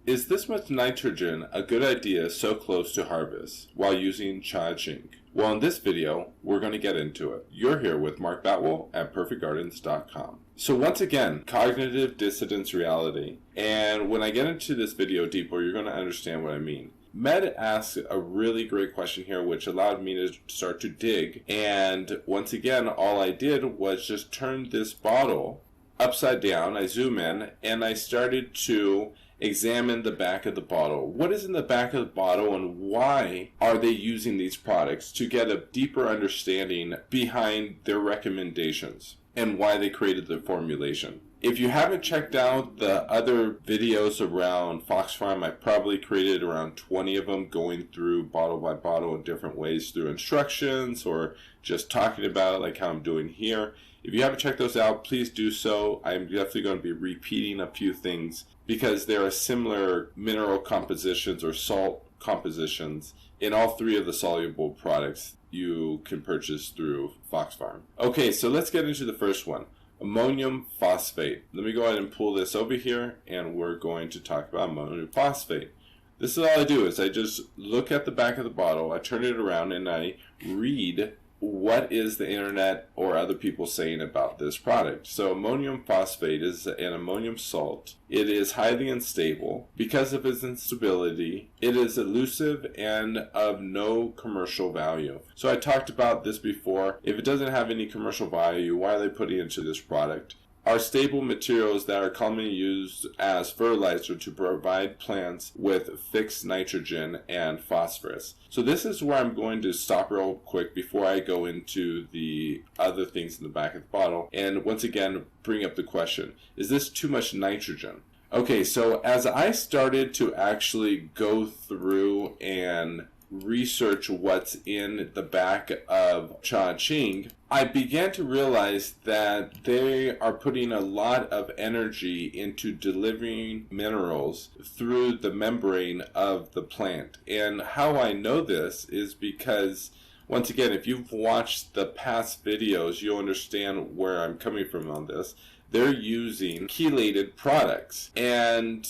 Is this much nitrogen a good idea so close to harvest while using Ching? Well, in this video, we're going to get into it. You're here with Mark Batwell at PerfectGardens.com. So once again, cognitive dissonance reality. And when I get into this video deeper, you're going to understand what I mean. Med asked a really great question here, which allowed me to start to dig. And once again, all I did was just turn this bottle upside down. I zoom in and I started to examine the back of the bottle. What is in the back of the bottle and why are they using these products, to get a deeper understanding behind their recommendations and why they created the formulation. If you haven't checked out the other videos around Fox Farm, I probably created around 20 of them, going through bottle by bottle in different ways through instructions or just talking about it like how I'm doing here. If you haven't checked those out, please do so. I'm definitely going to be repeating a few things because there are similar mineral compositions or salt compositions in all three of the soluble products you can purchase through Fox Farm. Okay, so let's get into the first one. Ammonium phosphate. Let me go ahead and pull this over here and we're going to talk about ammonium phosphate. This is all I do is I just look at the back of the bottle, I turn it around and I read what is the internet or other people saying about this product. So ammonium phosphate is an ammonium salt. It is highly unstable. Because of its instability, it is elusive and of no commercial value. So I talked about this before. If it doesn't have any commercial value, why are they putting it into this product? Are stable materials that are commonly used as fertilizer to provide plants with fixed nitrogen and phosphorus. So this is where I'm going to stop real quick before I go into the other things in the back of the bottle. And once again, bring up the question, is this too much nitrogen? Okay, so as I started to actually go through and research what's in the back of Ching, I began to realize that they are putting a lot of energy into delivering minerals through the membrane of the plant. And how I know this is because, once again, if you've watched the past videos, you'll understand where I'm coming from on this. They're using chelated products. And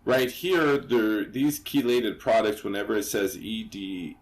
right here, these chelated products, whenever it says EDTA,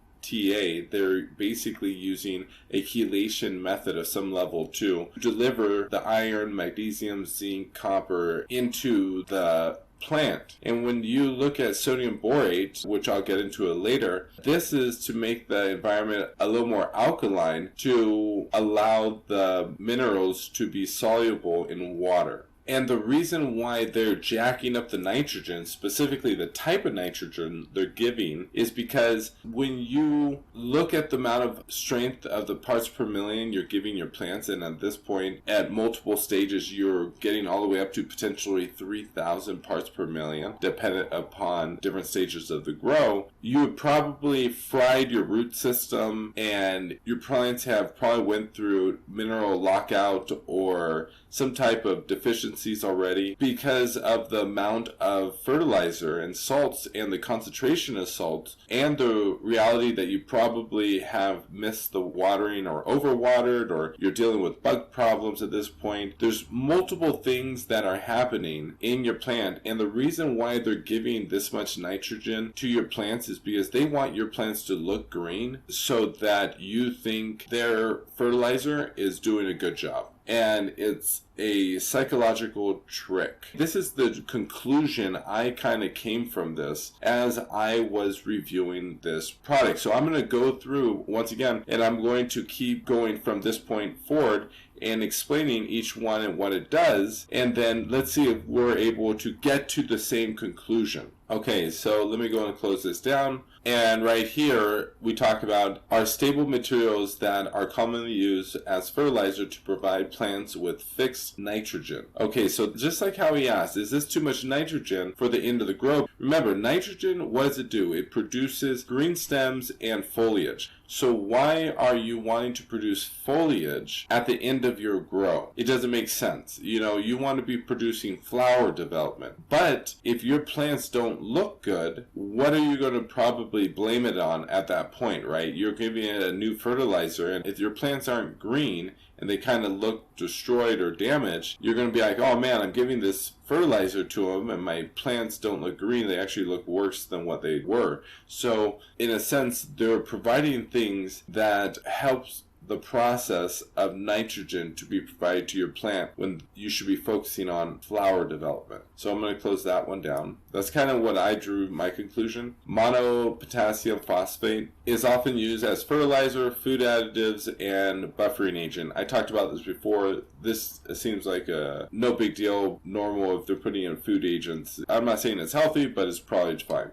they're basically using a chelation method of some level to deliver the iron, magnesium, zinc, copper into the plant. And when you look at sodium borate, which I'll get into it later, this is to make the environment a little more alkaline to allow the minerals to be soluble in water. And the reason why they're jacking up the nitrogen, specifically the type of nitrogen they're giving, is because when you look at the amount of strength of the parts per million you're giving your plants, and at this point, at multiple stages, you're getting all the way up to potentially 3,000 parts per million, dependent upon different stages of the grow, you have probably fried your root system, and your plants have probably went through mineral lockout or some type of deficiencies already because of the amount of fertilizer and salts and the concentration of salts, and the reality that you probably have missed the watering or overwatered, or you're dealing with bug problems at this point. There's multiple things that are happening in your plant, and the reason why they're giving this much nitrogen to your plants is because they want your plants to look green so that you think their fertilizer is doing a good job. And it's a psychological trick. This is the conclusion I kind of came from this as I was reviewing this product. So I'm going to go through once again, and I'm going to keep going from this point forward and explaining each one and what it does, and then let's see if we're able to get to the same conclusion. Okay, so let me go and close this down. And right here, we talk about our stable materials that are commonly used as fertilizer to provide plants with fixed nitrogen. Okay, so just like how he asked, is this too much nitrogen for the end of the grow? Remember, nitrogen, what does it do? It produces green stems and foliage. So why are you wanting to produce foliage at the end of your grow? It doesn't make sense. You know, you want to be producing flower development. But if your plants don't look good, what are you going to probably blame it on at that point, right? You're giving it a new fertilizer, and if your plants aren't green and they kind of look destroyed or damaged, you're going to be like, oh man, I'm giving this fertilizer to them and my plants don't look green, they actually look worse than what they were. So in a sense, they're providing things that helps the process of nitrogen to be provided to your plant when you should be focusing on flower development. So I'm going to close that one down. That's kind of what I drew my conclusion. Monopotassium phosphate is often used as fertilizer, food additives, and buffering agent. I talked about this before. This seems like a no big deal, normal if they're putting in food agents. I'm not saying it's healthy, but it's probably fine.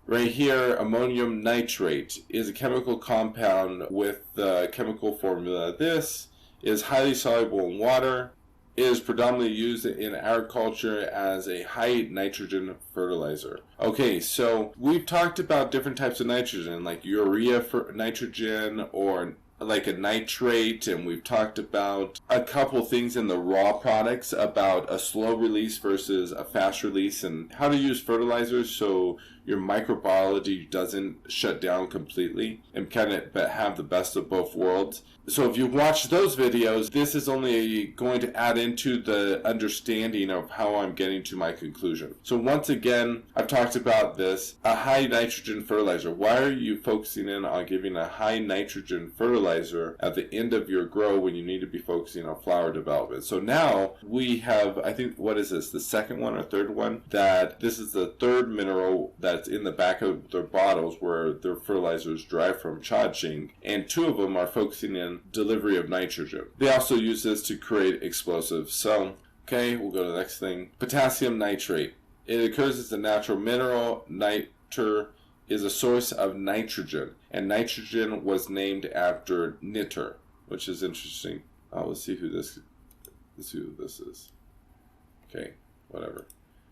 Right here, ammonium nitrate is a chemical compound with the chemical formula. This is highly soluble in water. It is predominantly used in agriculture as a high nitrogen fertilizer. Okay, so we've talked about different types of nitrogen, like urea for nitrogen or like a nitrate, and we've talked about a couple things in the raw products about a slow release versus a fast release and how to use fertilizers so your microbiology doesn't shut down completely and kind of have the best of both worlds. So if you watch those videos, this is only going to add into the understanding of how I'm getting to my conclusion. So once again, I've talked about this, a high nitrogen fertilizer. Why are you focusing in on giving a high nitrogen fertilizer at the end of your grow when you need to be focusing on flower development? So now we have, I think, what is this, the second one or third one? That this is the third mineral that's in the back of their bottles where their fertilizers derive from Ching, and two of them are focusing in delivery of nitrogen. They also use this to create explosives. So, okay, we'll go to the next thing. Potassium nitrate. It occurs as a natural mineral. Niter is a source of nitrogen, and nitrogen was named after Nitter, which is interesting. Let's see who this is. Okay, whatever.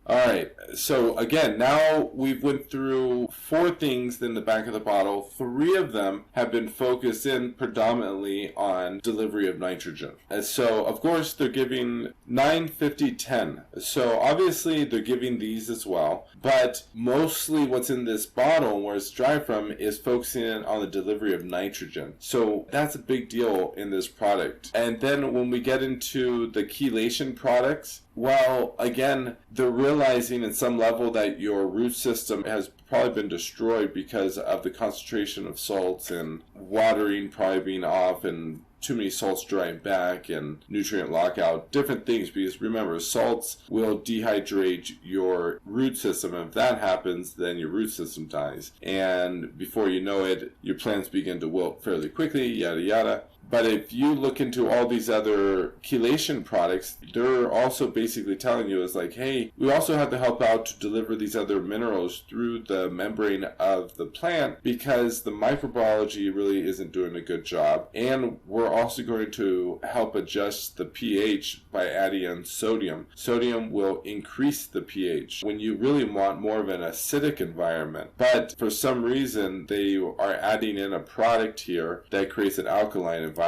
Alright, so again, now we've went through 4 things in the back of the bottle. 3 of them have been focused in predominantly on delivery of nitrogen. And so, of course, they're giving 9, 50, 10. So obviously they're giving these as well. But mostly what's in this bottle and where it's derived from is focusing in on the delivery of nitrogen. So that's a big deal in this product. And then when we get into the chelation products, well, again, they're realizing at some level that your root system has probably been destroyed because of the concentration of salts and watering probably being off and too many salts drying back and nutrient lockout, different things, because remember, salts will dehydrate your root system, and if that happens, then your root system dies, and before you know it, your plants begin to wilt fairly quickly, yada yada. But if you look into all these other chelation products, they're also basically telling you is like, hey, we also have to help out to deliver these other minerals through the membrane of the plant because the microbiology really isn't doing a good job. And we're also going to help adjust the pH by adding in sodium. Sodium will increase the pH when you really want more of an acidic environment. But for some reason, they are adding in a product here that creates an alkaline environment.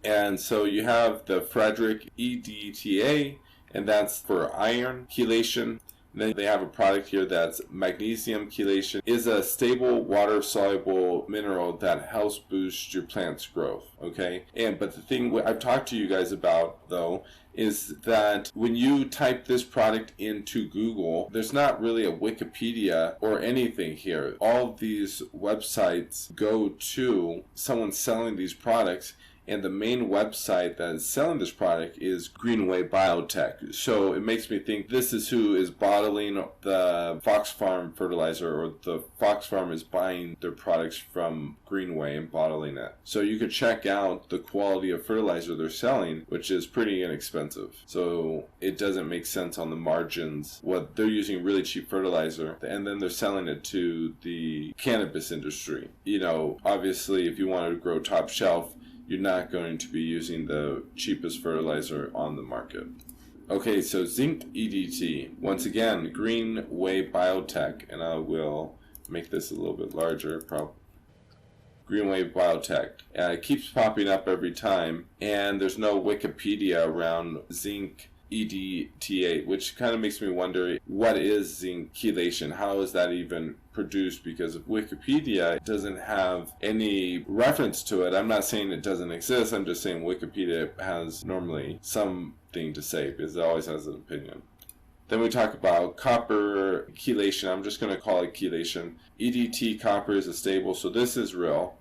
And so you have the Frederick EDTA, and that's for iron chelation. And then they have a product here that's magnesium chelation. Is a stable water-soluble mineral that helps boost your plant's growth, okay? But the thing I've talked to you guys about, though, is that when you type this product into Google, there's not really a Wikipedia or anything here. All of these websites go to someone selling these products, and the main website that is selling this product is Greenway Biotech. So it makes me think this is who is bottling the Fox Farm fertilizer, or the Fox Farm is buying their products from Greenway and bottling it. So you could check out the quality of fertilizer they're selling, which is pretty inexpensive. So it doesn't make sense on the margins. What they're using really cheap fertilizer, and then they're selling it to the cannabis industry. You know, obviously if you wanted to grow top shelf, you're not going to be using the cheapest fertilizer on the market. Okay, so zinc EDT. Once again, Greenway Biotech, and I will make this a little bit larger, probably. Greenway Biotech. It keeps popping up every time, and there's no Wikipedia around zinc EDTA, which kind of makes me wonder, what is zinc chelation? How is that even produced? Because Wikipedia doesn't have any reference to it. I'm not saying it doesn't exist, I'm just saying Wikipedia has normally something to say, because it always has an opinion. Then we talk about copper chelation. I'm just going to call it chelation. EDT copper is a stable, so this is real.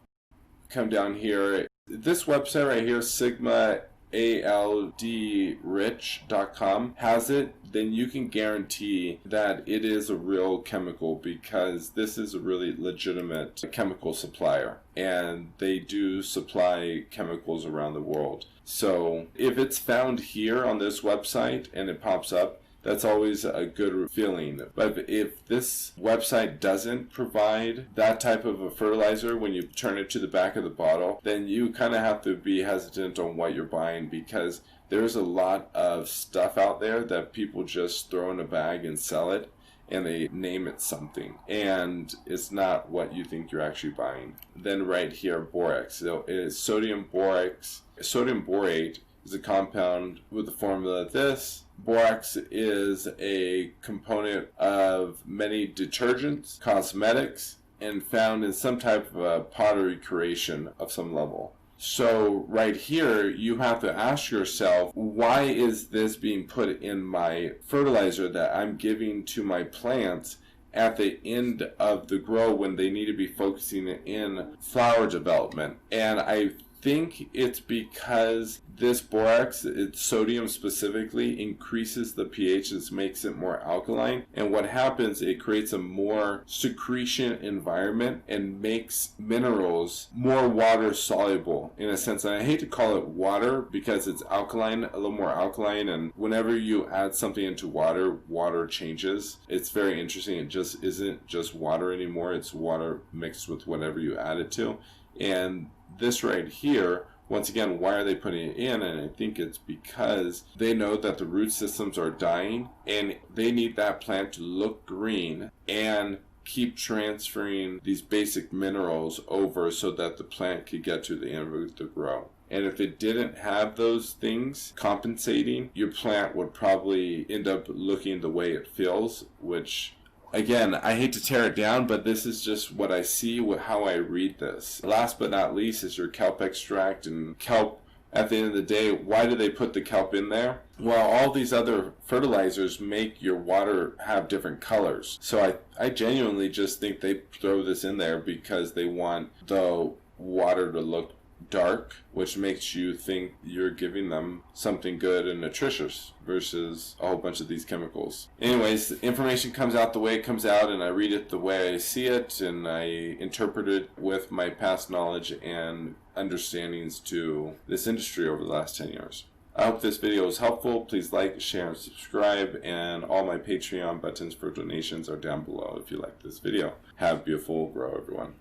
Come down here. This website right here, sigmaaldrich.com, has it. Then you can guarantee that it is a real chemical, because this is a really legitimate chemical supplier, and they do supply chemicals around the world. So if it's found here on this website and it pops up, that's always a good feeling. But if this website doesn't provide that type of a fertilizer when you turn it to the back of the bottle, then you kind of have to be hesitant on what you're buying, because there's a lot of stuff out there that people just throw in a bag and sell it, and they name it something, and it's not what you think you're actually buying. Then right here, borax. So it is sodium borax. Sodium borate is a compound with the formula this. Borax is a component of many detergents, cosmetics, and found in some type of a pottery creation of some level. So right here, you have to ask yourself, why is this being put in my fertilizer that I'm giving to my plants at the end of the grow when they need to be focusing in flower development? And I think it's because this borax, it's sodium specifically, increases the pH. This makes it more alkaline, and what happens, it creates a more secretion environment and makes minerals more water soluble in a sense. And I hate to call it water because it's alkaline, a little more alkaline, and whenever you add something into water, water changes. It's very interesting. It just isn't just water anymore. It's water mixed with whatever you add it to. And this right here, once again, why are they putting it in? And I think it's because they know that the root systems are dying, and they need that plant to look green and keep transferring these basic minerals over so that the plant could get to the end of the grow. And if it didn't have those things compensating, your plant would probably end up looking the way it feels, which, again, I hate to tear it down, but this is just what I see, how I read this. Last but not least is your kelp extract. And kelp, at the end of the day, why do they put the kelp in there? Well, all these other fertilizers make your water have different colors. So I genuinely just think they throw this in there because they want the water to look dark, which makes you think you're giving them something good and nutritious versus a whole bunch of these chemicals. Anyways, the information comes out the way it comes out, and I read it the way I see it, and I interpret it with my past knowledge and understandings to this industry over the last 10 years. I hope this video was helpful. Please like, share, and subscribe, and all my Patreon buttons for donations are down below if you like this video. Have a beautiful grow, everyone.